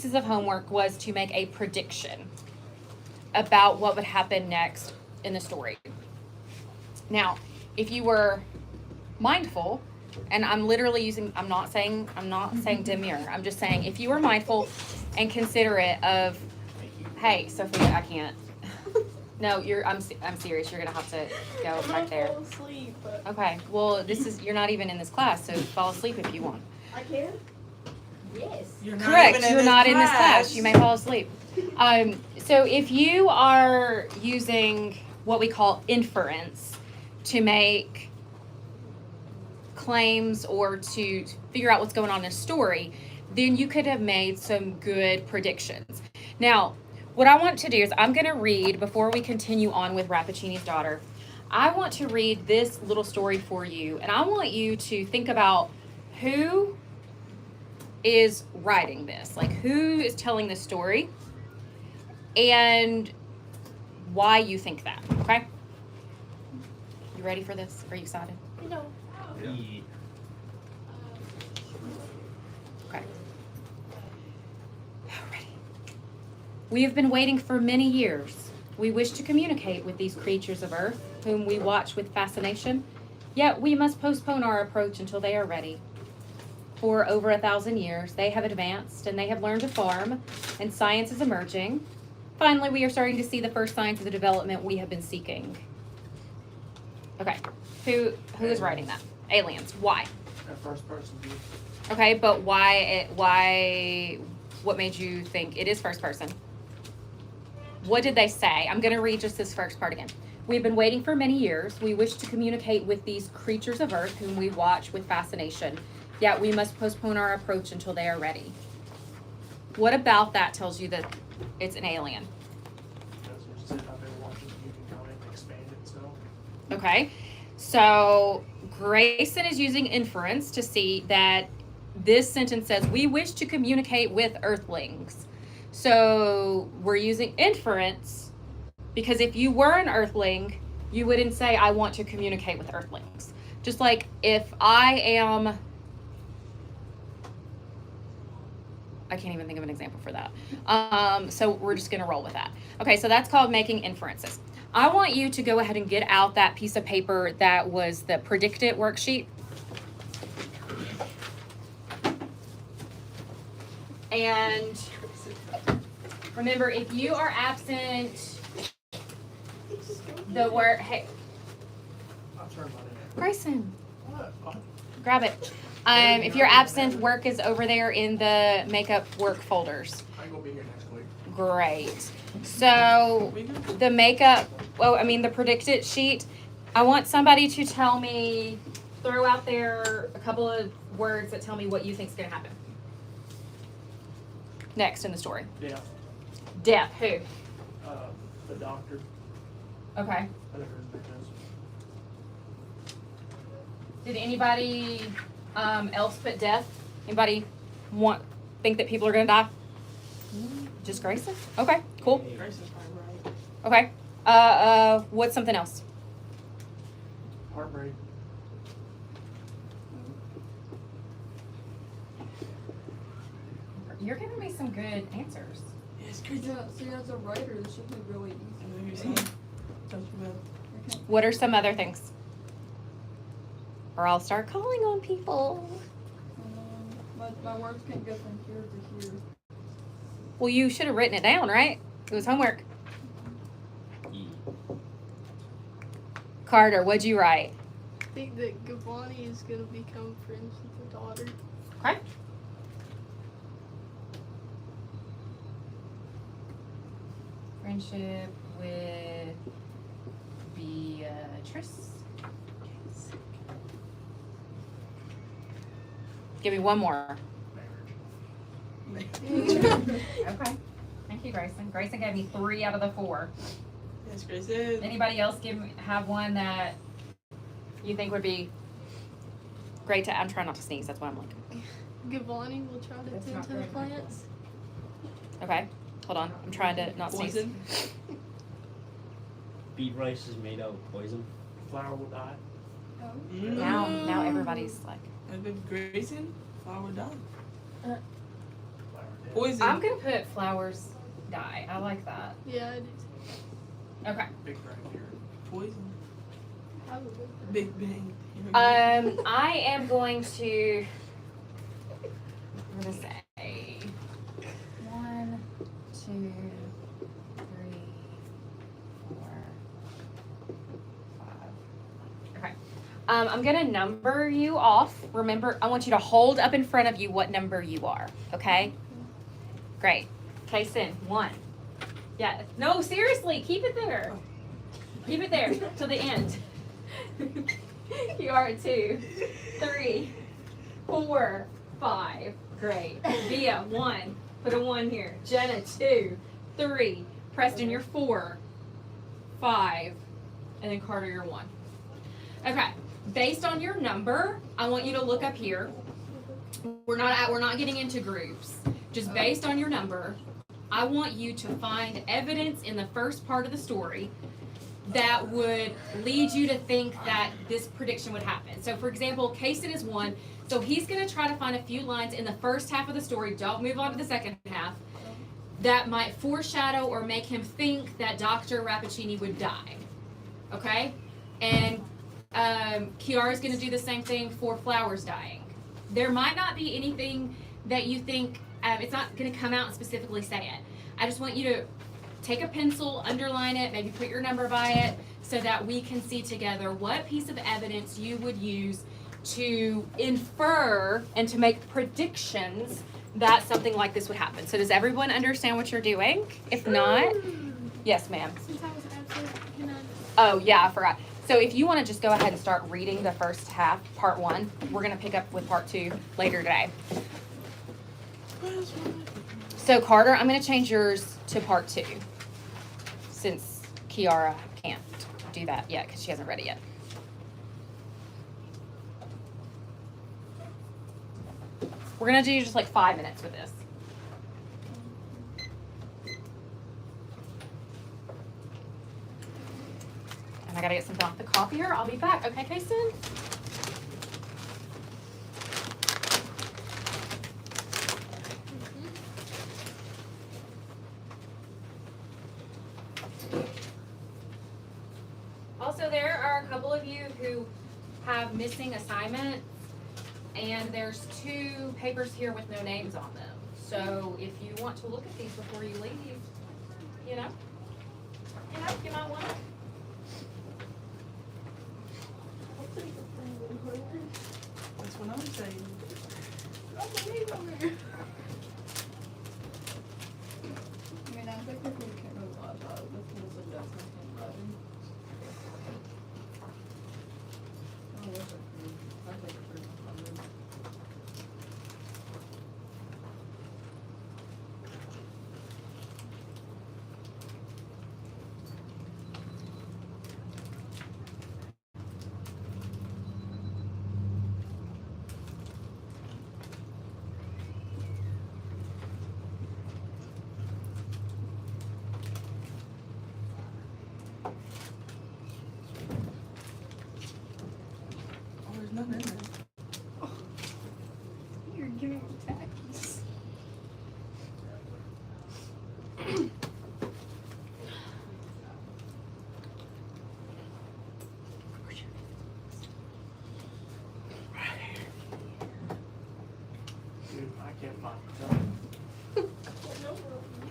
of homework was to make a prediction about what would happen next in the story. Now, if you were mindful, and I'm literally using, I'm not saying demure. I'm just saying if you were mindful and considerate of, hey, Sophia, I can't. No, I'm serious. You're gonna have to go back there. Fall asleep. Okay. Well, you're not even in this class, so fall asleep if you want. I can. Yes. Correct. You're not in this class. You may fall asleep. So if you are using what we call inference to make claims or to figure out what's going on in a story, then you could have made some good predictions. Now, what I want to do is I'm going to read, before we continue on with Rappaccini's daughter, I want to read this little story for you, and I want you to think about who is writing this, like who is telling this story, and why you think that, okay? You ready for this? Are you excited? No. Yeah. Okay. Ready. We have been waiting for many years. We wish to communicate with these creatures of Earth, whom we watch with fascination, yet we must postpone our approach until they are ready. For over 1,000 years, they have advanced and they have learned to farm, and science is emerging. Finally, we are starting to see the first signs of the development we have been seeking. Okay, who is writing that? Aliens. Why? A first person view. Okay, but why, what made you think it is first person? What did they say? I'm going to read just this first part again. We've been waiting for many years. We wish to communicate with these creatures of Earth whom we watch with fascination. Yet we must postpone our approach until they are ready. What about that tells you that it's an alien? That's what it said. I've been watching you can count it and expand itself. Okay, so Grayson is using inference to see that this sentence says, we wish to communicate with Earthlings. So we're using inference because if you were an Earthling, you wouldn't say, I want to communicate with Earthlings. Just like if I can't even think of an example for that. So we're just going to roll with that. Okay, so that's called making inferences. I want you to go ahead and get out that piece of paper that was the predicted worksheet. And remember, if you are absent, the word, hey, I'll turn mine in. Grayson, What? grab it. If you're absent, work is over there in the makeup work folders. I ain't gonna be here next week. Great. So the the predicted sheet, I want somebody to tell me, throw out there a couple of words that tell me what you think is going to happen. Next in the story. Yeah. Death. Who? The doctor. Okay. I never heard of this. Did anybody else put death? Anybody think that people are going to die? Just Grayson? Okay, cool. Grayson's probably right. Okay. What's something else? Heartbreak. You're giving me some good answers. Yes, Yeah, see, as a writer, this should be really easy. What are some other things? Or I'll start calling on people. My words can't go from here to here. Well, you should have written it down, right? It was homework. Carter, what'd you write? I think that Giovanni is going to become friends with the daughter. Okay. Friendship with Beatrice. Give me one more. Okay. Thank you, Grayson. Grayson gave me 3 out of the 4. Yes, Grayson. Anybody else have one that you think would be great to? I'm trying not to sneeze. That's why I'm like. Giovanni will try to That's tend not to the very plants. Okay. Hold on. I'm trying to not sneeze. Poison. Beet rice is made out of poison. Flower will die. Now everybody's like. I've been Grayson. Flower done. Flower Poison. I'm gonna put flowers die. I like that. Yeah, I do. Okay. Big brain here. Poison. Have a good Big Bang. I am going to. I'm gonna say 1, 2, 3, 4, 5. Okay. I'm gonna number you off. Remember, I want you to hold up in front of you what number you are. Okay. Great. Kason, 1. Yeah. No, seriously, keep it there. Keep it there till the end. You are at 2, 3, 4, 5. Great. Via 1. Put a 1 here. Jenna 2, 3. Preston, you're 4, 5, and then Carter, you're 1. Okay. Based on your number, I want you to look up here. We're not getting into groups. Just based on your number, I want you to find evidence in the first part of the story that would lead you to think that this prediction would happen. So for example, Kason is 1, so he's going to try to find a few lines in the first half of the story, don't move on to the second half, that might foreshadow or make him think that Dr. Rappaccini would die. Okay? And Kiara's going to do the same thing for flowers dying. There might not be anything that you think, it's not going to come out and specifically say it. I just want you to take a pencil, underline it, maybe put your number by it, so that we can see together what piece of evidence you would use to infer and to make predictions that something like this would happen. So does everyone understand what you're doing? If not, yes, ma'am. Since I was absent, can I? Oh, yeah, I forgot. So if you want to just go ahead and start reading the first half, part 1, we're going to pick up with part 2 later today. So Carter, I'm going to change yours to part 2, since Kiara can't do that yet because she hasn't read it yet. We're going to do just like 5 minutes with this. And I got to get something off the copier. I'll be back. Okay, Kason? Also, there are a couple of you who have missing assignments, and there's 2 papers here with no names on them. So if you want to look at these before you leave, you might want to. That's what I'm saying. I mean, I think if we can move on, this was adjustment in 11. I wish I could. I think it's pretty much. Oh, there's nothing in there. You're giving me tackies. Dude, I can't find it.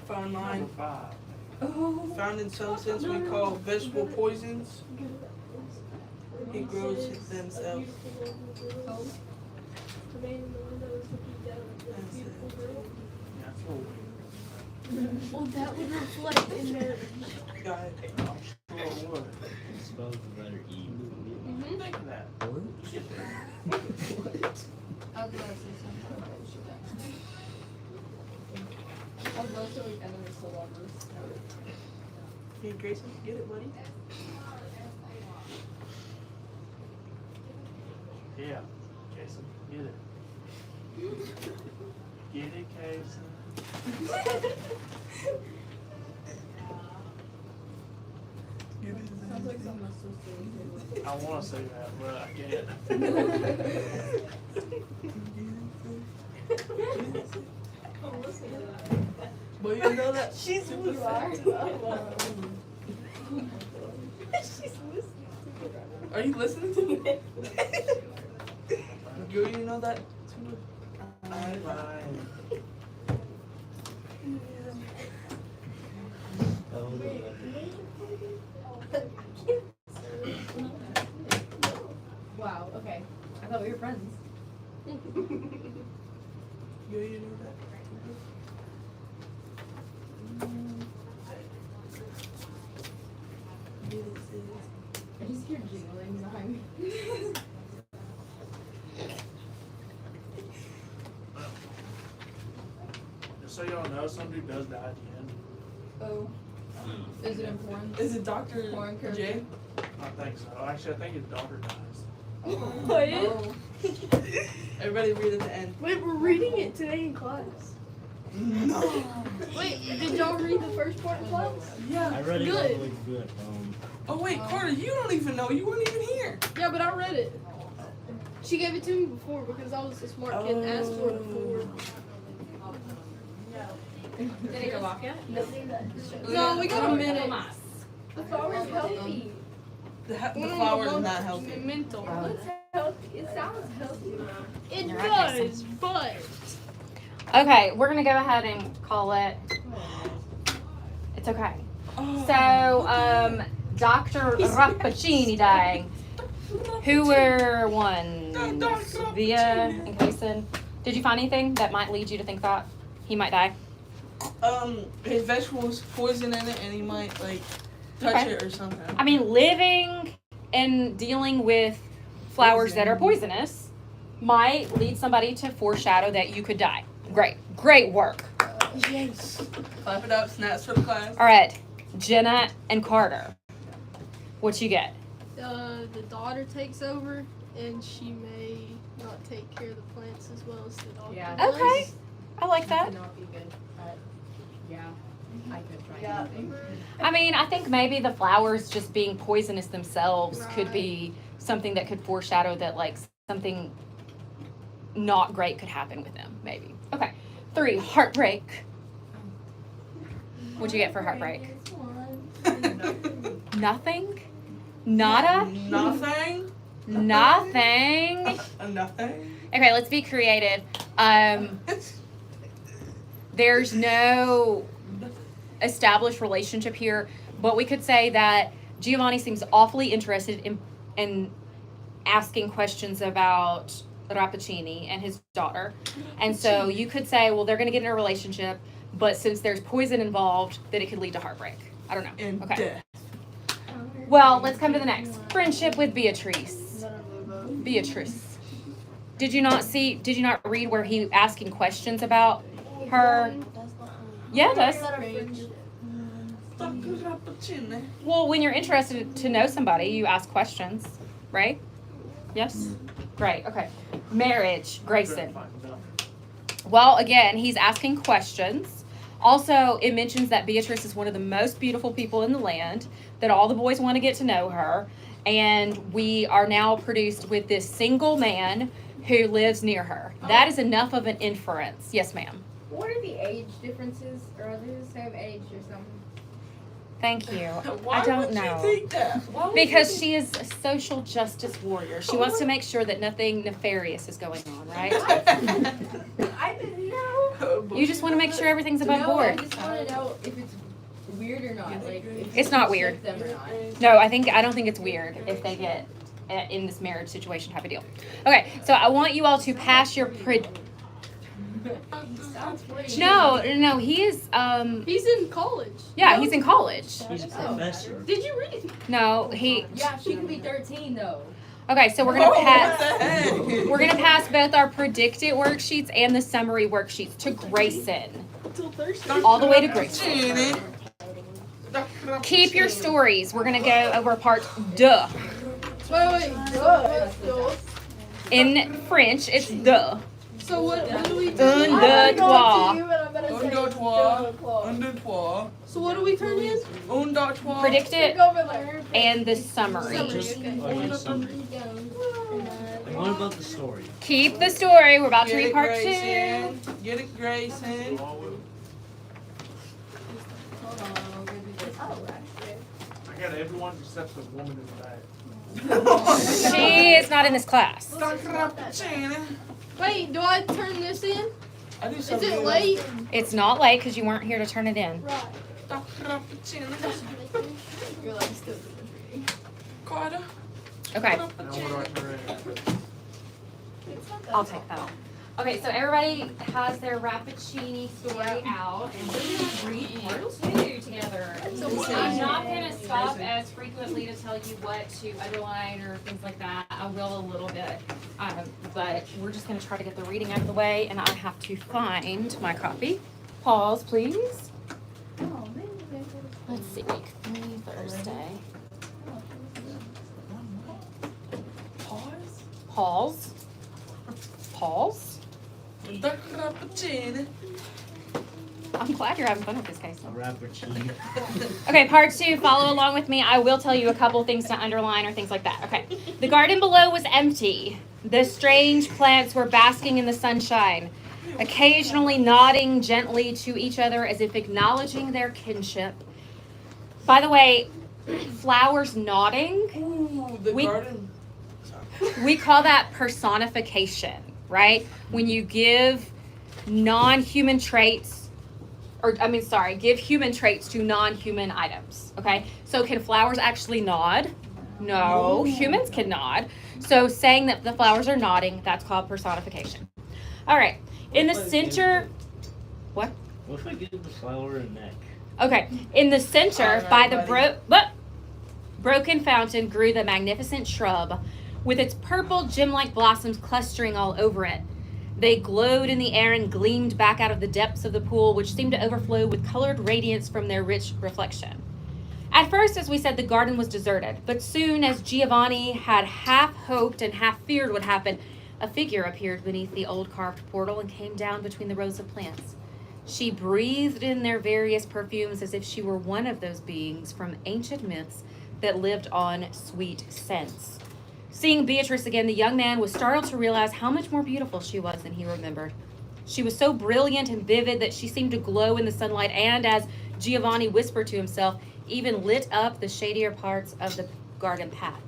Found mine. Number 5. Oh. Found in substance we call vegetable poisons. It grows themselves. That's what we Well, that would reflect in their. Got it. sure would. Spells the letter E. Think of that. Get there. I was gonna say something about what she done. I was also enemies to lovers. Hey, Grayson, get it, buddy. Yeah, Jason, get it. Get it, Jason. Sounds like something my sister would say. I want to say that, but I can't. But you know that she's super fat. Are you listening to me? Girl, you know that too? Wow, okay. I thought we were friends. Girl, you know that. I just hear jiggling behind me. Just so y'all know, some dude does die at the end. Oh. Is it important? Is it Dr. Foreign character. J? I think so. Actually, I think his daughter dies. What? Oh. Everybody read at the end. Wait, we're reading it today in class. No. Wait, did y'all read the first part in class? Yeah. I read it all Good. the way through at home. Oh wait, Carter, you don't even know. You weren't even here. Yeah, but I read it. She gave it to me before because I was a smart kid and asked for it before. Did it go off yet? No, we got a minute. The flower's healthy. The flower is not healthy. Mental. It's healthy. It sounds healthy. It You're right, does, but Okay, we're gonna go ahead and call it. It's okay. So, Dr. Rappaccini dying. Who were ones? Via and Kason. Did you find anything that might lead you to think that he might die? His vegetables poison in it, and he might like touch Okay. it or something. I mean, living and dealing with flowers that are poisonous might lead somebody to foreshadow that you could die. Great work. Yes. Clap it up, snaps for the class. All right, Jenna and Carter. What you get? the daughter takes over and she may not take care of the plants as well as the daughter Yeah. does. Okay, I like that. Could not be good, but yeah, I could try Yeah. anything. I mean, I think maybe the flowers just being poisonous themselves could Right. be something that could foreshadow that like something not great could happen with them, maybe. Okay. 3, heartbreak. What'd you get for heartbreak? Nothing? Nada? Nothing. Nothing? Nothing. Okay, let's be creative. There's no established relationship here, but we could say that Giovanni seems awfully interested in asking questions about Rappaccini and his daughter. And so you could say, well, they're going to get in a relationship, but since there's poison involved, that it could lead to heartbreak. I don't know. And Okay. death. Well, let's come to the next. Friendship with Beatrice. Beatrice. Did you not read where he asking questions about her? Yeah, it does. Dr. Rappaccini. Well, when you're interested to know somebody, you ask questions, right? Yes? Great, okay. Marriage, Grayson. Well, again, he's asking questions. Also, it mentions that Beatrice is one of the most beautiful people in the land, that all the boys want to get to know her, and we are now produced with this single man who lives near her. That is enough of an inference. Yes, ma'am. What are the age differences? Or are they the same age or something? Thank you. Why I don't would know. you think that? Why would Because you she is a social justice warrior. She wants to make sure that nothing nefarious is going on, right? I didn't know. You just want to make sure everything's above No, I board. just want to know if it's weird or not. Like, if It's not weird. accept them or not. No, I don't think it's weird if they get in this marriage situation type of deal. Okay, so I want you all to pass your Sounds weird. No, he is He's in college. yeah, he's in college. He's a professor. Did you read it? No, he Yeah, she could be 13 though. Okay, so we're gonna Oh, pass what the heck? we're gonna pass both our predicted worksheets and the summary worksheets to Grayson. Until Thursday. All the way to Grayson. Rappaccini. Keep your stories. We're gonna go over part deux. Wait. In French, it's deux. So what do we do? Un, deux, trois. Un, deux, trois. Un, deux, trois. So what do we turn in? Un, deux, trois. Predict it and the summary. Summary, Just okay. okay, summary. What about the story? Keep the story. We're about to Get read it, part 2. Grayson. Get it, Grayson. Hold on, I'll give you this. Oh, actually. I got everyone except the woman in the back. She is not in this class. Dr. Rappuccini. Wait, do I turn this in? I do Is something it late? It's not late because you weren't here to turn it in. Right. Dr. Rappuccini. You're like still doing reading. Carter. Okay, Now what do I turn in? It's not that I'll take that. Okay, so everybody has their Rappuccini story Yeah. out, and we're going to read part 2 together. I'm not going to stop as frequently to tell you what to underline or things like that. I will a little bit, but we're just going to try to get the reading out of the way, and I have to find my copy. Pause, please. Oh, maybe they Let's see, week 3, Thursday. Pause. Pause. Pause. Dr. Rappuccini. I'm glad you're having fun with this case. A rapper cheese. Okay, part 2, follow along with me. I will tell you a couple things to underline or things like that. Okay. The garden below was empty. The strange plants were basking in the sunshine, occasionally nodding gently to each other as if acknowledging their kinship. By the way, flowers nodding, Ooh, the We- garden. we call that personification, right? When you give non-human traits, give human traits to non-human items, okay? So can flowers actually nod? No, humans can nod. So saying that the flowers are nodding, that's called personification. All right, in the center, what? What if I give the flower a neck? Okay, in the center, Alright, by the buddy. broken fountain, grew the magnificent shrub, with its purple gem-like blossoms clustering all over it. They glowed in the air and gleamed back out of the depths of the pool, which seemed to overflow with colored radiance from their rich reflection. At first, as we said, the garden was deserted, but soon, as Giovanni had half hoped and half feared would happen, a figure appeared beneath the old carved portal and came down between the rows of plants. She breathed in their various perfumes as if she were one of those beings from ancient myths that lived on sweet scents. Seeing Beatrice again, the young man was startled to realize how much more beautiful she was than he remembered. She was so brilliant and vivid that she seemed to glow in the sunlight and, as Giovanni whispered to himself, even lit up the shadier parts of the garden path.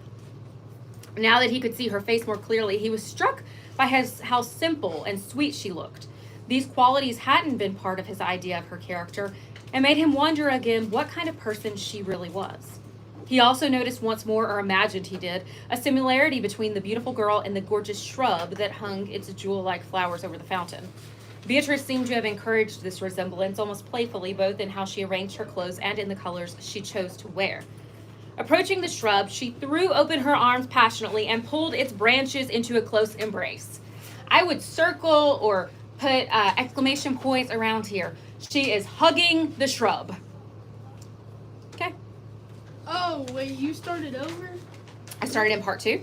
Now that he could see her face more clearly, he was struck by how simple and sweet she looked. These qualities hadn't been part of his idea of her character and made him wonder again what kind of person she really was. He also noticed once more, or imagined he did, a similarity between the beautiful girl and the gorgeous shrub that hung its jewel-like flowers over the fountain. Beatrice seemed to have encouraged this resemblance almost playfully, both in how she arranged her clothes and in the colors she chose to wear. Approaching the shrub, she threw open her arms passionately and pulled its branches into a close embrace. I would circle or put exclamation points around here. She is hugging the shrub. Okay. Oh, wait, you started over? I started in part 2.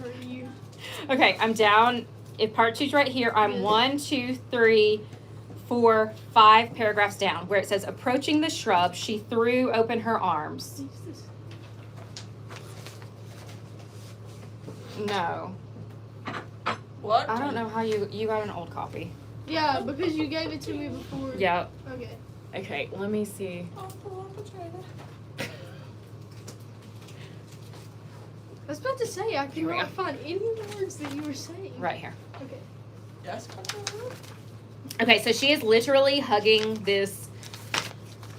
Or you? Okay, I'm down. If part 2's right here, I'm 1, 2, 3, 4, 5 paragraphs down where it says, approaching the shrub, she threw open her arms. No. What? I don't know how you got an old copy. Yeah, because you gave it to me before. Yep. Okay. Okay, let me see. I was about to say, I Here we cannot find any words that you were saying. Right here. Okay. Yes. Okay, so she is literally hugging this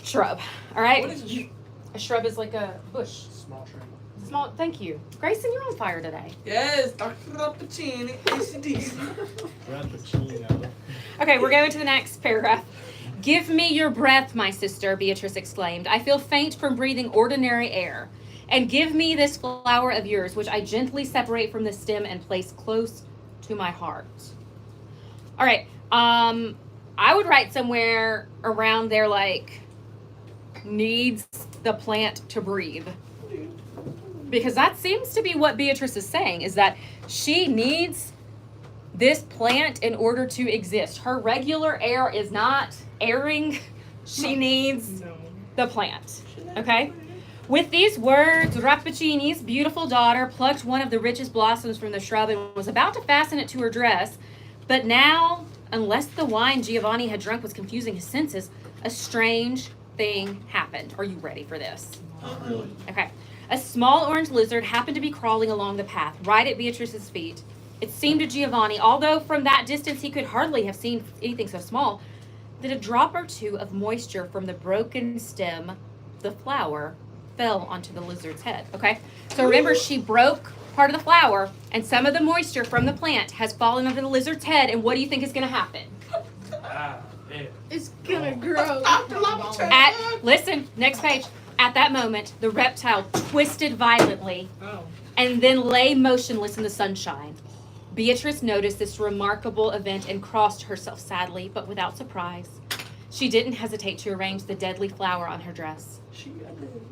shrub. All right? What is a sh- A shrub is like a bush. Small tree. Small. Thank you. Grayson, you're on fire today. Yes, Dr. Rappuccini, ACDC. Frappuccino. Okay, we're going to the next paragraph. Give me your breath, my sister, Beatrice exclaimed. I feel faint from breathing ordinary air. And give me this flower of yours, which I gently separate from the stem and place close to my heart. All right. I would write somewhere around there like needs the plant to breathe. Because that seems to be what Beatrice is saying, is that she needs this plant in order to exist. Her regular air is not airing. She needs the plant. Okay? With these words, Rappaccini's beautiful daughter plucked one of the richest blossoms from the shrub and was about to fasten it to her dress. But now, unless the wine Giovanni had drunk was confusing his senses, a strange thing happened. Are you ready for this? Not really. Okay. A small orange lizard happened to be crawling along the path, right at Beatrice's feet. It seemed to Giovanni, although from that distance he could hardly have seen anything so small, that a drop or two of moisture from the broken stem, the flower, fell onto the lizard's head. Okay? So remember, she broke part of the flower, and some of the moisture from the plant has fallen onto the lizard's head, and what do you think is going to happen? Ah, man. It's gonna grow. Listen, next page. At that moment, the reptile twisted violently Oh. and then lay motionless in the sunshine. Beatrice noticed this remarkable event and crossed herself sadly, but without surprise. She didn't hesitate to arrange the deadly flower on her dress. She got it.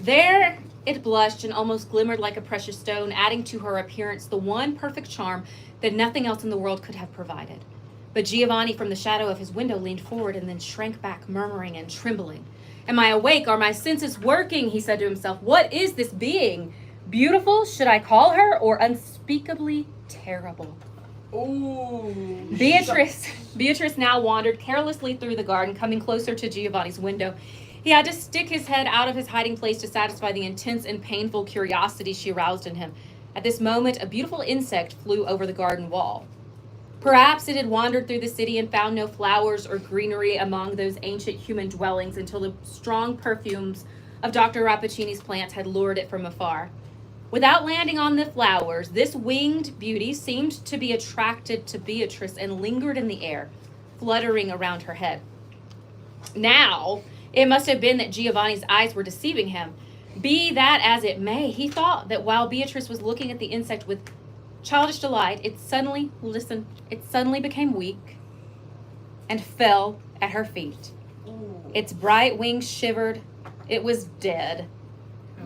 There it blushed and almost glimmered like a precious stone, adding to her appearance the one perfect charm that nothing else in the world could have provided. But Giovanni, from the shadow of his window, leaned forward and then shrank back, murmuring and trembling. Am I awake? Are my senses working? He said to himself. What is this being? Beautiful, should I call her, or unspeakably terrible? Ooh. Beatrice now wandered carelessly through the garden, coming closer to Giovanni's window. He had to stick his head out of his hiding place to satisfy the intense and painful curiosity she aroused in him. At this moment, a beautiful insect flew over the garden wall. Perhaps it had wandered through the city and found no flowers or greenery among those ancient human dwellings until the strong perfumes of Dr. Rappaccini's plants had lured it from afar. Without landing on the flowers, this winged beauty seemed to be attracted to Beatrice and lingered in the air, fluttering around her head. Now, it must have been that Giovanni's eyes were deceiving him. Be that as it may, he thought that while Beatrice was looking at the insect with childish delight, it suddenly became weak and fell at her feet. Ooh. Its bright wings shivered. It was dead,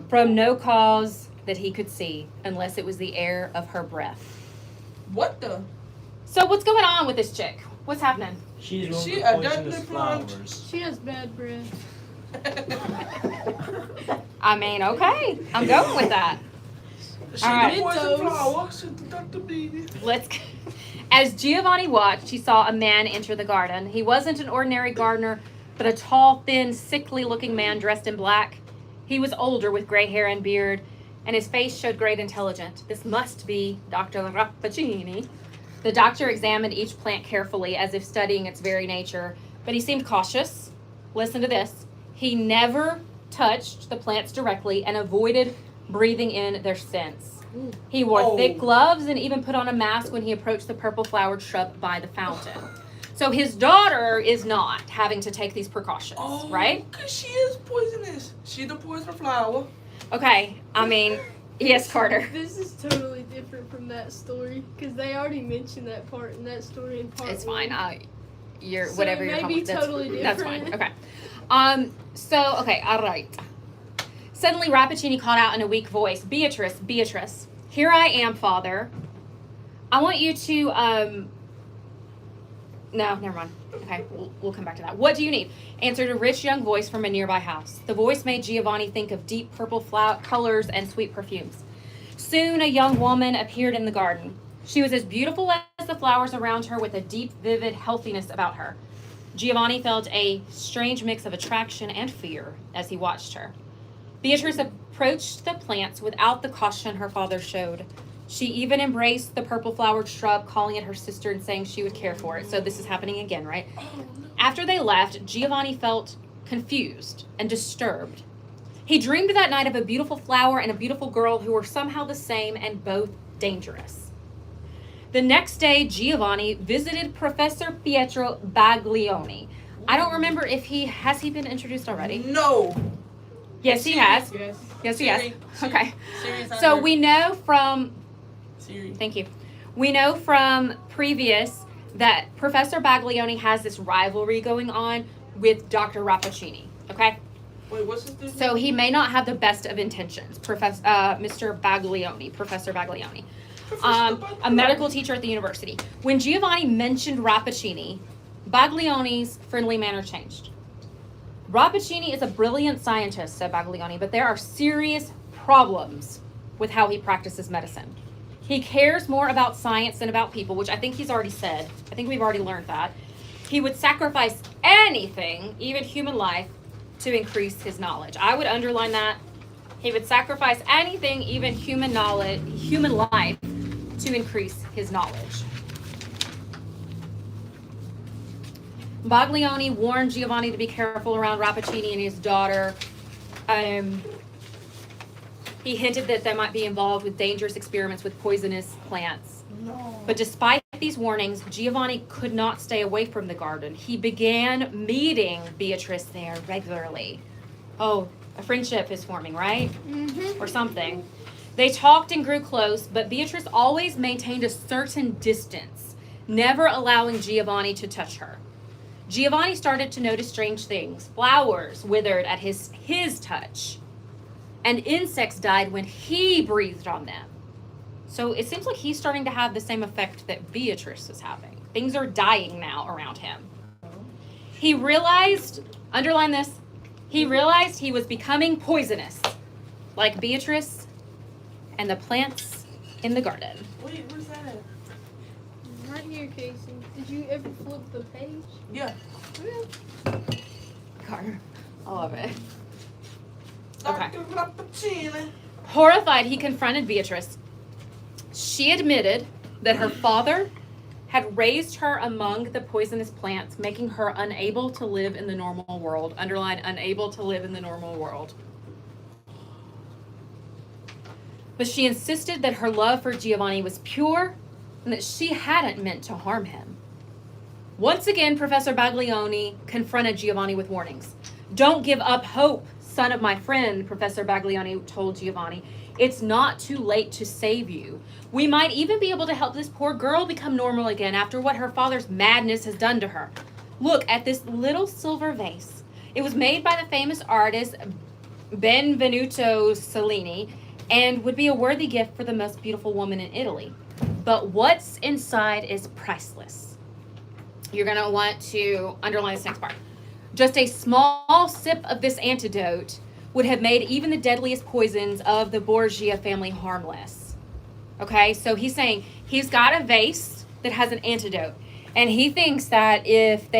from no cause that he could see, unless it was the air of her breath. What the? So what's going on with this chick? What's happening? She's She one of a the poisonous deadly plant. flowers. She has bad breath. I mean, okay, I'm going with that. She All right. the poison Mentos. flower. She the Dr. Beanie. As Giovanni watched, he saw a man enter the garden. He wasn't an ordinary gardener, but a tall, thin, sickly-looking man dressed in black. He was older, with gray hair and beard, and his face showed great intelligence. This must be Dr. Rappaccini. The doctor examined each plant carefully, as if studying its very nature, but he seemed cautious. Listen to this. He never touched the plants directly and avoided breathing in their scents. He wore thick gloves and even put on a mask when he approached the purple-flowered shrub by the fountain. So his daughter is not having to take these precautions, right? Because she is poisonous. She the poison flower. Okay, I mean, yes, Carter. This is totally different from that story because they already mentioned that part in that story in part It's one. fine. You're So whatever it you're may comfortable be with. totally That's fine. different. Okay. Okay, all right. Suddenly, Rappaccini called out in a weak voice, Beatrice, here I am, Father. I want you to, no, never mind. Okay, we'll come back to that. What do you need? Answered a rich young voice from a nearby house. The voice made Giovanni think of deep purple colors and sweet perfumes. Soon, a young woman appeared in the garden. She was as beautiful as the flowers around her, with a deep, vivid healthiness about her. Giovanni felt a strange mix of attraction and fear as he watched her. Beatrice approached the plants without the caution her father showed. She even embraced the purple-flowered shrub, calling it her sister and saying she would care for it. So this is happening again, right? After they left, Giovanni felt confused and disturbed. He dreamed that night of a beautiful flower and a beautiful girl who were somehow the same and both dangerous. The next day, Giovanni visited Professor Pietro Baglioni. I don't remember if has he been introduced already? No. Yes, he has. Yes. Yes, he has. Siri. Okay. Siri's So under- we know from, Siri. thank you. We know from previous that Professor Baglioni has this rivalry going on with Dr. Rappaccini. Okay? Wait, what's his name? So he may not have the best of intentions, Mr. Baglioni, Professor Baglioni. A medical teacher at the university. When Giovanni mentioned Rappaccini, Baglioni's friendly manner changed. Rappaccini is a brilliant scientist, said Baglioni, but there are serious problems with how he practices medicine. He cares more about science than about people, which I think he's already said. I think we've already learned that. He would sacrifice anything, even human life, to increase his knowledge. I would underline that. He would sacrifice anything, even human life, to increase his knowledge. Baglioni warned Giovanni to be careful around Rappaccini and his daughter. He hinted that they might be involved with dangerous experiments with poisonous plants. No. But despite these warnings, Giovanni could not stay away from the garden. He began meeting Beatrice there regularly. Oh, a friendship is forming, right? Mm-hmm. Or something. They talked and grew close, but Beatrice always maintained a certain distance, never allowing Giovanni to touch her. Giovanni started to notice strange things. Flowers withered at his touch, and insects died when he breathed on them. So it seems like he's starting to have the same effect that Beatrice is having. Things are dying now around him. He realized, underline this, he realized he was becoming poisonous, like Beatrice and the plants in the garden. Wait, where's that at? Right here, Casey. Did you ever flip the page? Yeah. Carter, I love it. Okay. Dr. Rappaccini. Horrified, he confronted Beatrice. She admitted that her father had raised her among the poisonous plants, making her unable to live in the normal world. Underline, unable to live in the normal world. But she insisted that her love for Giovanni was pure and that she hadn't meant to harm him. Once again, Professor Baglioni confronted Giovanni with warnings. Don't give up hope, son of my friend, Professor Baglioni told Giovanni. It's not too late to save you. We might even be able to help this poor girl become normal again after what her father's madness has done to her. Look at this little silver vase. It was made by the famous artist Benvenuto Cellini and would be a worthy gift for the most beautiful woman in Italy. But what's inside is priceless. You're going to want to underline this next part. Just a small sip of this antidote would have made even the deadliest poisons of the Borgia family harmless. Okay, so he's saying he's got a vase that has an antidote, and he thinks that if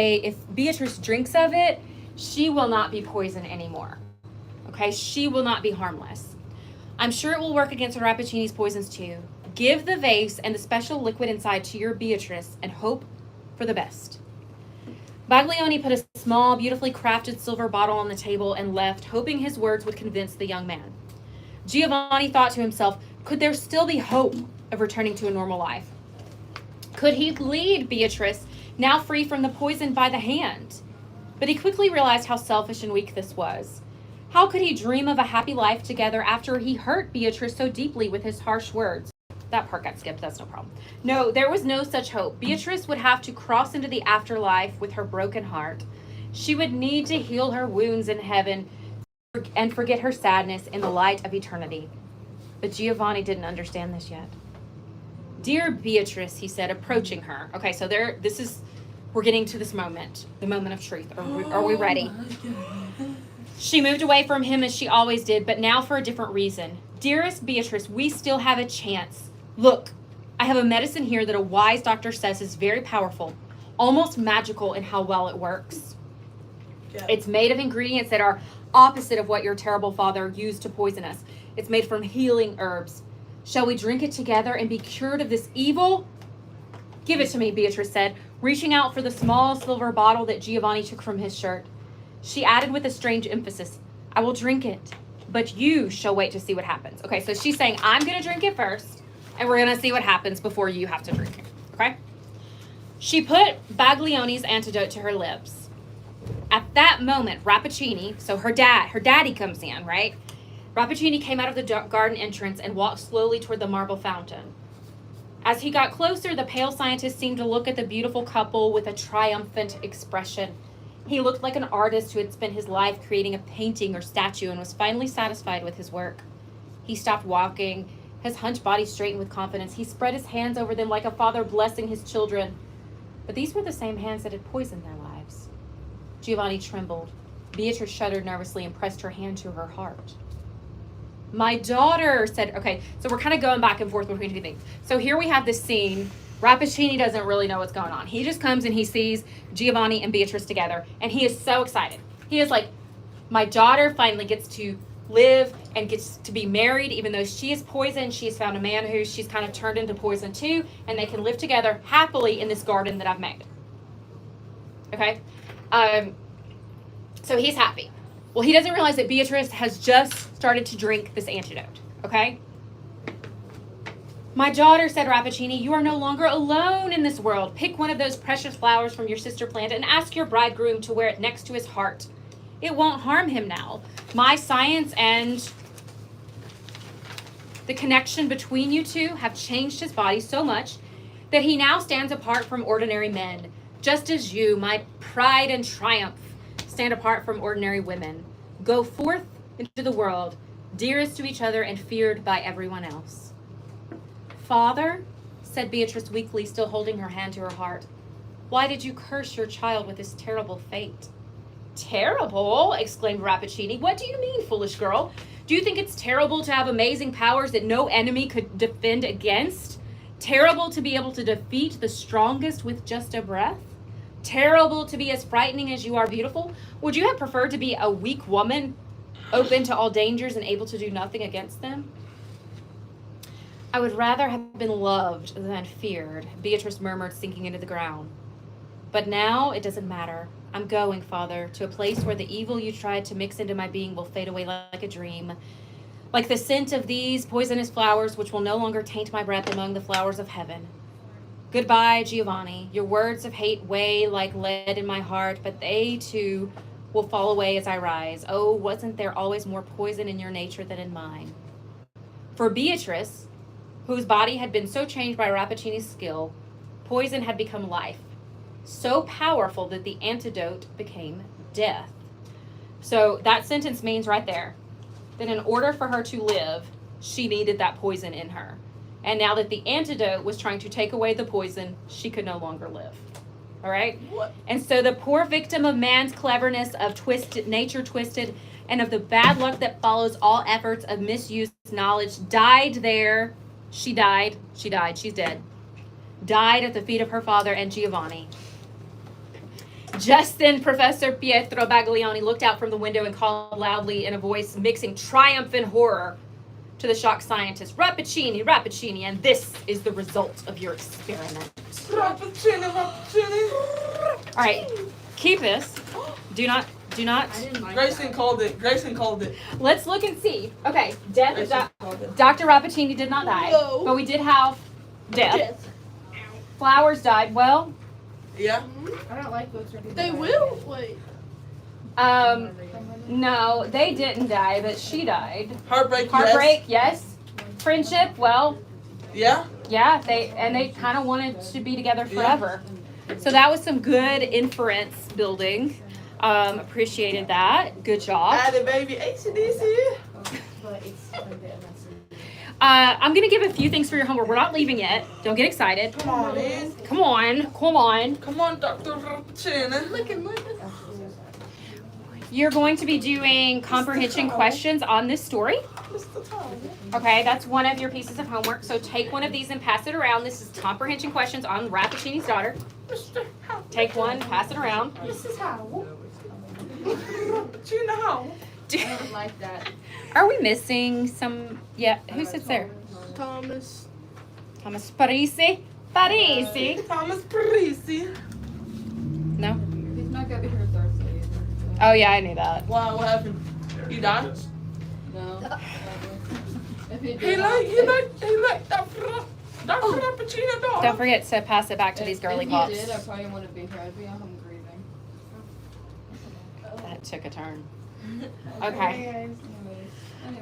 Beatrice drinks of it, she will not be poisoned anymore. Okay, she will not be harmless. I'm sure it will work against Rappaccini's poisons too. Give the vase and the special liquid inside to your Beatrice and hope for the best. Baglioni put a small, beautifully crafted silver bottle on the table and left, hoping his words would convince the young man. Giovanni thought to himself, could there still be hope of returning to a normal life? Could he lead Beatrice, now free from the poison, by the hand? But he quickly realized how selfish and weak this was. How could he dream of a happy life together after he hurt Beatrice so deeply with his harsh words? That part got skipped, that's no problem. No, there was no such hope. Beatrice would have to cross into the afterlife with her broken heart. She would need to heal her wounds in heaven and forget her sadness in the light of eternity. But Giovanni didn't understand this yet. Dear Beatrice, he said, approaching her. Okay, so we're getting to this moment, the moment of truth. Are we ready? She moved away from him as she always did, but now for a different reason. Dearest Beatrice, we still have a chance. Look, I have a medicine here that a wise doctor says is very powerful, almost magical in how well it works. Yeah. It's made of ingredients that are opposite of what your terrible father used to poison us. It's made from healing herbs. Shall we drink it together and be cured of this evil? Give it to me, Beatrice said, reaching out for the small silver bottle that Giovanni took from his shirt. She added with a strange emphasis, I will drink it, but you shall wait to see what happens. Okay, so she's saying, I'm going to drink it first, and we're going to see what happens before you have to drink it, okay? She put Baglioni's antidote to her lips. At that moment, Rappaccini, so her daddy comes in, right? Rappaccini came out of the garden entrance and walked slowly toward the marble fountain. As he got closer, the pale scientist seemed to look at the beautiful couple with a triumphant expression. He looked like an artist who had spent his life creating a painting or statue and was finally satisfied with his work. He stopped walking, his hunched body straightened with confidence. He spread his hands over them like a father blessing his children. But these were the same hands that had poisoned their lives. Giovanni trembled. Beatrice shuddered nervously and pressed her hand to her heart. My daughter said, okay, so we're kind of going back and forth between two things. So here we have this scene. Rappaccini doesn't really know what's going on. He just comes and he sees Giovanni and Beatrice together, and he is so excited. He is like, my daughter finally gets to live and gets to be married, even though she is poisoned. She has found a man who she's kind of turned into poison too, and they can live together happily in this garden that I've made. Okay? So he's happy. Well, he doesn't realize that Beatrice has just started to drink this antidote. Okay? My daughter, said Rappaccini, you are no longer alone in this world. Pick one of those precious flowers from your sister plant and ask your bridegroom to wear it next to his heart. It won't harm him now. My science and the connection between you two have changed his body so much that he now stands apart from ordinary men, just as you, my pride and triumph, stand apart from ordinary women. Go forth into the world, dearest to each other and feared by everyone else. Father, said Beatrice weakly, still holding her hand to her heart, why did you curse your child with this terrible fate? Terrible? Exclaimed Rappaccini. What do you mean, foolish girl? Do you think it's terrible to have amazing powers that no enemy could defend against? Terrible to be able to defeat the strongest with just a breath? Terrible to be as frightening as you are beautiful? Would you have preferred to be a weak woman, open to all dangers and able to do nothing against them? I would rather have been loved than feared, Beatrice murmured, sinking into the ground. But now it doesn't matter. I'm going, Father, to a place where the evil you tried to mix into my being will fade away like a dream. Like the scent of these poisonous flowers, which will no longer taint my breath among the flowers of heaven. Goodbye, Giovanni. Your words of hate weigh like lead in my heart, but they, too, will fall away as I rise. Oh, wasn't there always more poison in your nature than in mine? For Beatrice, whose body had been so changed by Rappaccini's skill, poison had become life, so powerful that the antidote became death. So that sentence means right there that in order for her to live, she needed that poison in her. And now that the antidote was trying to take away the poison, she could no longer live. All right? What? And so the poor victim of man's cleverness, of nature twisted, and of the bad luck that follows all efforts of misused knowledge died there. She died. She's dead. Died at the feet of her father and Giovanni. Just then, Professor Pietro Baglioni looked out from the window and called loudly in a voice mixing triumph and horror to the shocked scientist, Rappaccini, and this is the result of your experiment. Rappaccini. All right, keep this. Do not. I didn't like Grayson called it. Let's look and see. Okay, death. Grayson called it. Dr. Rappaccini did not die, No. but we did have death. Flowers died. Well, Yeah. I don't like books or people. They that will? read. Wait. no, they didn't die, but she died. Heartbreak. Heartbreak, yes. Friendship, well, Yes. yeah, they kind of wanted to be together forever. So that was some good inference building. Appreciated that. Good job. Added baby ACDC. But it's like that. I'm gonna give a few things for your homework. We're not leaving yet. Don't get excited. Come on, man. Come on. Come on, Dr. Rappaccini. Looking. You're going to be doing comprehension questions on this story. Mr. Tom. Okay, that's one of your pieces of homework. So take one of these and pass it around. This is comprehension questions on Rappaccini's daughter. Mr. Howell. Take one, pass it around. Mrs. Howell. Rappaccini Howell. I don't like that. Are we missing some? Yeah, who sits there? Thomas. Thomas Parisi. Parisi. Thomas Parisi. No. He's not gonna be here Thursday either. So. Oh yeah, I knew that. Wow, what happened? You died? No. If he He did, like Dr. Rappaccini dog. Don't forget to pass it back to these girly if pops. He did, I probably wouldn't be here. I'd be at home grieving. That took a turn. Okay. Anyways.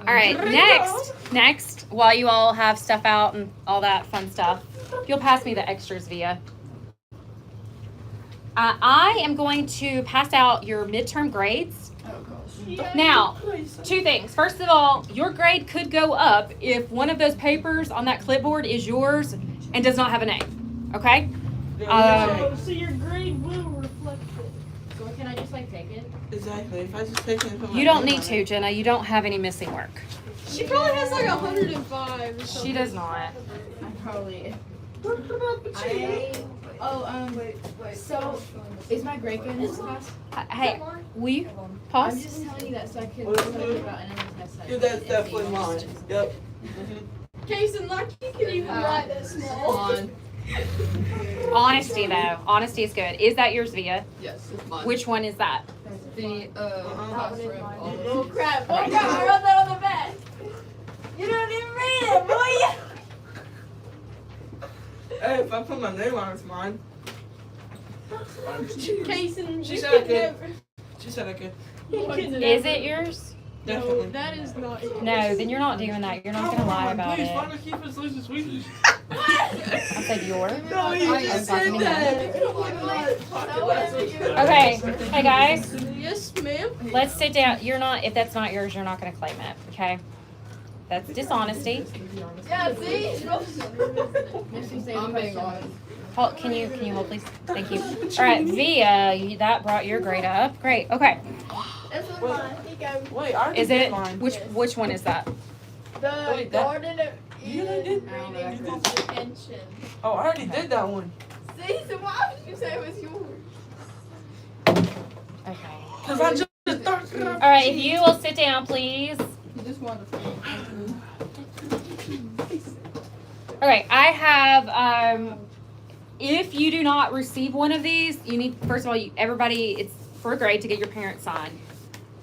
All right. Drink Next, while you all have stuff out and all that fun stuff, you'll pass me the extras via. I am going to pass out your midterm grades. Oh gosh. Now, two things. First of all, your grade could go up if one of those papers on that clipboard is yours and does not have a name. Okay? So your grade will reflect it. So can I just like take it? Exactly. If I just take it and put my You don't name need on to, it. Jenna. You don't have any missing work. She probably has like 105 or something. She does not. I probably. Wait. So, is my grade good in this class? Hey, will you I'm pause? just telling you that so I can What is think it? about another test. Yeah, that's definitely mine. Yep. Kason, like you can even write that small. On. Honesty, though. Honesty is good. Is that yours, Via? Yes, it's mine. Which one is that? The classroom. Oh crap! Oh crap! I wrote that on the back. You don't even read it, boy. Hey, if I put my name on it, it's mine. Kason, She you said I can could. never. She said I could. You can Is never- it yours? No, Definitely. that is not yours. No, then you're not doing that. You're not going to lie about Please, it. why do I keep us losing sweetness? I said yours. No, you I'm just talking said to that. Okay. Hey, guys. Yes, ma'am. Let's sit down. You're not, if that's not yours, you're not going to claim it. Okay? That's dishonesty. Yeah, see? I'm being honest. Hold, can you hold, please? Thank you. All right, Via, that brought your grade up. Great. Okay. That's what mine. He got Wait, I already Is did it, mine. which one is that? the Wait, that- garden of You done did? reading comprehension. Oh, I already did that one. See, so why would you say it was yours? Okay. Cause I just All right, if you will sit down, please. You just wanted to. Okay, I have, if you do not receive one of these, you need, first of all, everybody, it's for a grade to get your parents signed.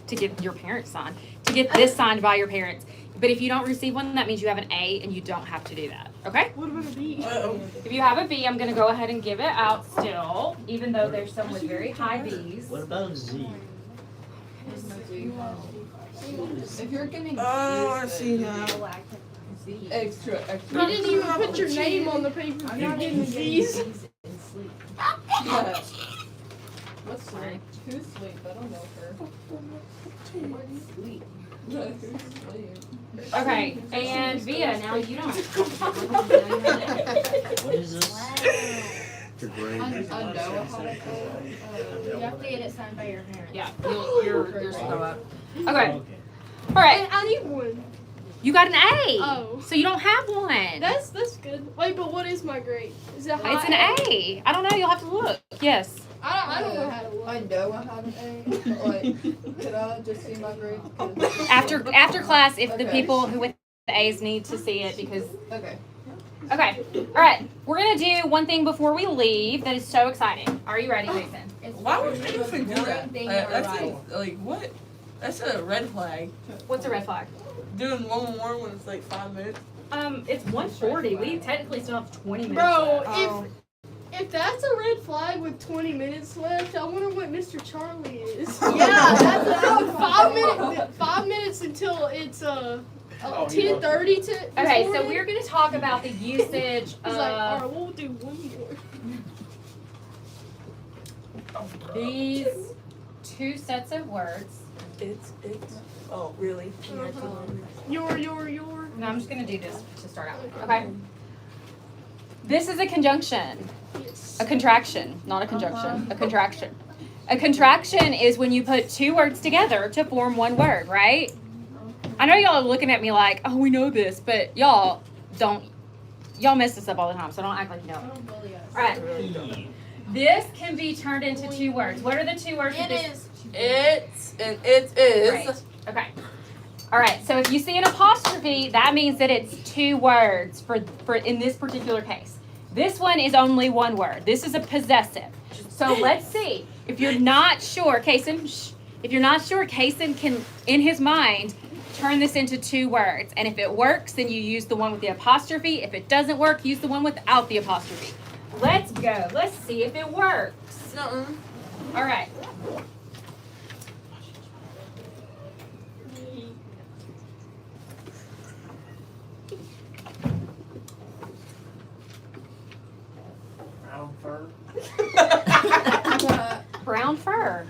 To get this signed by your parents. But if you don't receive one, that means you have an A and you don't have to do that. Okay? What about a B? Uh-oh. If you have a B, I'm gonna go ahead and give it out still, even though there's some with very high Bs. What about a Z? If you're getting Oh, I see now. extra. You didn't even put your name on the paper. I'm You're not getting even B's. getting B's in sleep. Yeah. What's sleep? Who's sleep? I don't know her. Sleep. Who's sleep? Okay, and Via, now you don't. What is this? The grade. I know how to You have to get it signed by your parents. Yeah, yours will go up. Okay, Okay. all right, I need one. you got an A. Oh. So you don't have one. That's good. Wait, but what is my grade? Is it high? It's an A. I don't know, you'll have to look. Yes. I don't know how to look. I know I have an A. Like, could I just see my grade? After class, if the Okay. people who with the A's need to see it, because Okay. okay, all right, we're gonna do one thing before we leave that is so exciting. Are you ready, Jason? Why would you even do that? Thing That's right. like what? That's a red flag. What's a red flag? Doing one more when it's like 5 minutes. It's 1:40. We technically still have 20 minutes. Bro, Oh. if that's a red flag with 20 minutes left, I wonder what Mr. Charlie is. Yeah, that's what 5 minutes until it's 10:30 to. this Okay, so morning. we're gonna talk about the usage He's like, all of right, we'll do one more. these two sets of words. It's. Oh, really? Your. No, I'm just gonna do this to start out. Okay. This is a conjunction. Yes. A contraction, not a conjunction. A contraction. A contraction is when you put two words together to form one word, right? I know y'all are looking at me like, oh, we know this, but y'all don't. Y'all mess this up all the time, so don't act like you don't. Don't bully us. All right. E. This can be turned into two words. What are the two words? for this? It's and it is. Great. Okay. All right. So if you see an apostrophe, that means that it's two words for in this particular case. This one is only one word. This is a possessive. So let's see. If you're not sure, Kason, if you're not sure, Kason can, in his mind, turn this into two words. And if it works, then you use the one with the apostrophe. If it doesn't work, use the one without the apostrophe. Let's go. Let's see if it works. All right. Brown fur. Brown fur.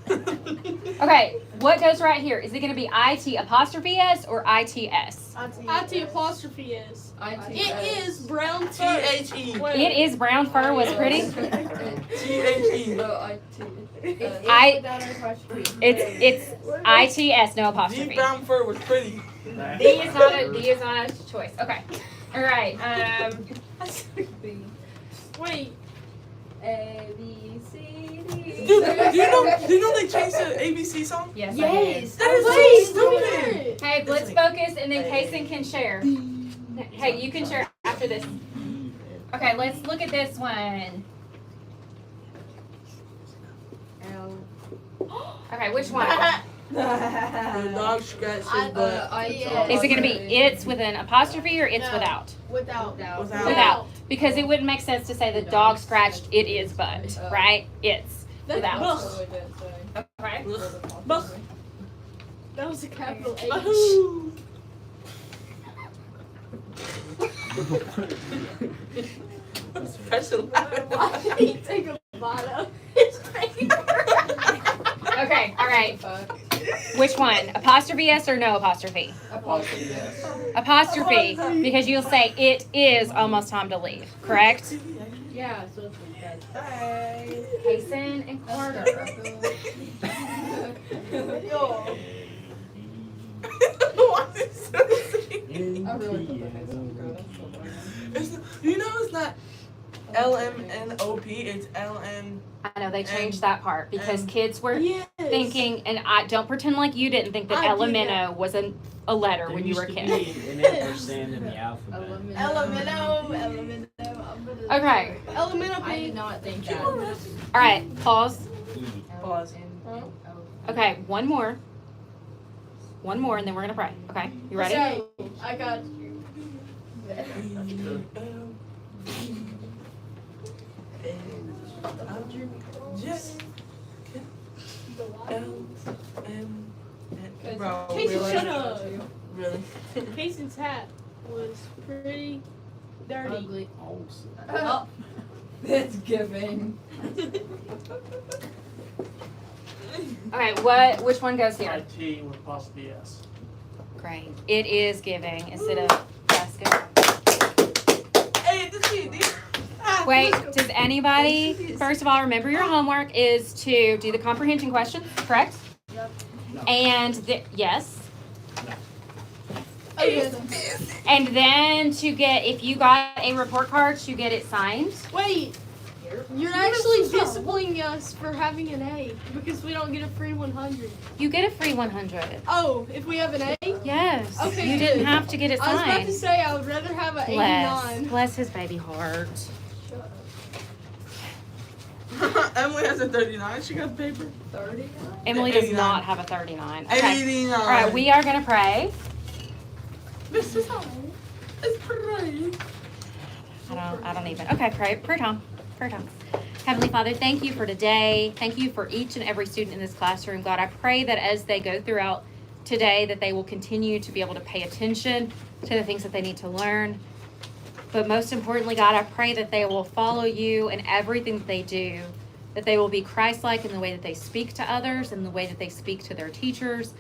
Okay, what goes right here? Is it going to be IT apostrophe S or ITS? IT apostrophe is. It is brown fur. T-H-E. It is brown fur was pretty. T-H-E. It's ITS, no The apostrophe. brown fur was pretty. D is not a choice. Okay. All right. Wait. A, B, C, D. Do you know they changed the ABC song? Yes. Yes. That is Wait, so stupid. Hey, let's focus, and then Kason can share. Hey, you can share after this. Okay, let's look at this one. Okay, which one? The dog scratched his butt. Is it going to be it's with an apostrophe or it's No. without? Without. Without. Because it wouldn't make sense to say the dog scratched it is butt, right? It's That's without. Ugh. Okay. That was a capital H. Bahoo. Special. Why did he take a bite of his paper? Okay, all right. Which one? Apostrophe S or no apostrophe? Apostrophe, because you'll say it is almost time to leave, correct? Yeah, so it's like that. Bye. Kason and Carter. Why is it so sweet? I really thought the high school girl. That's so funny. You know it's not LMNOP, it's LN. I know they changed that part because and- kids were Yes. thinking, and I don't pretend like you didn't think that I did Elemento was a letter There when you used were a to kid. be an ampersand in the alphabet. Elemento. Okay, Elemento I P. did not think that. all right, pause. E. Pause. Okay, one more, and then we're gonna pray. Okay, you ready? Okay, I got you. Just Bro, Casey, really? shut up. Really? Casey's hat was pretty dirty. Ugly. Oh, Oh, that's giving. Okay, which one goes here? IT with apostrophe S. Great. It is giving instead of basket. Hey, this is dude. Wait, does anybody, first of all, remember your homework is to do the comprehension questions, correct? Yep. And, yes. Oh, yes. And then to get, if you got a report card, to get it signed. Wait, you're actually disciplining us for having an A because we don't get a free 100. You get a free 100. Oh, if we have an A? Yes. Okay, You good. didn't have to get it I was about to signed. say I would rather have an Bless. 89. Bless his baby heart. Emily has a 39. She got paper. 30? Emily does 89. not have a 39. Okay. 89. All right, we are going to pray. This is how it's pretty. I don't even. Okay, prayer time. Prayer time. Heavenly Father, thank you for today. Thank you for each and every student in this classroom. God, I pray that as they go throughout today, that they will continue to be able to pay attention to the things that they need to learn. But most importantly, God, I pray that they will follow you in everything that they do, that they will be Christ-like in the way that they speak to others and the way that they speak to their teachers.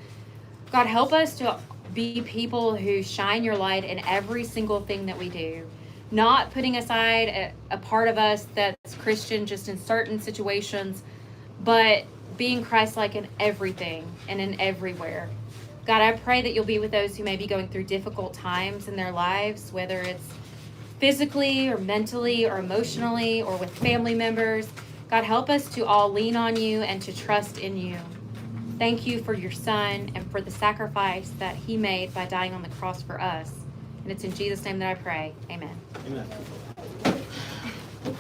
God, help us to be people who shine your light in every single thing that we do, not putting aside a part of us that's Christian just in certain situations, but being Christ-like in everything and in everywhere. God, I pray that you'll be with those who may be going through difficult times in their lives, whether it's physically or mentally or emotionally or with family members. God, help us to all lean on you and to trust in you. Thank you for your son and for the sacrifice that he made by dying on the cross for us. And it's in Jesus' name that I pray. Amen. Amen.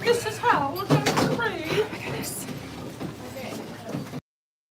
This is how we're going to pray. Oh my goodness.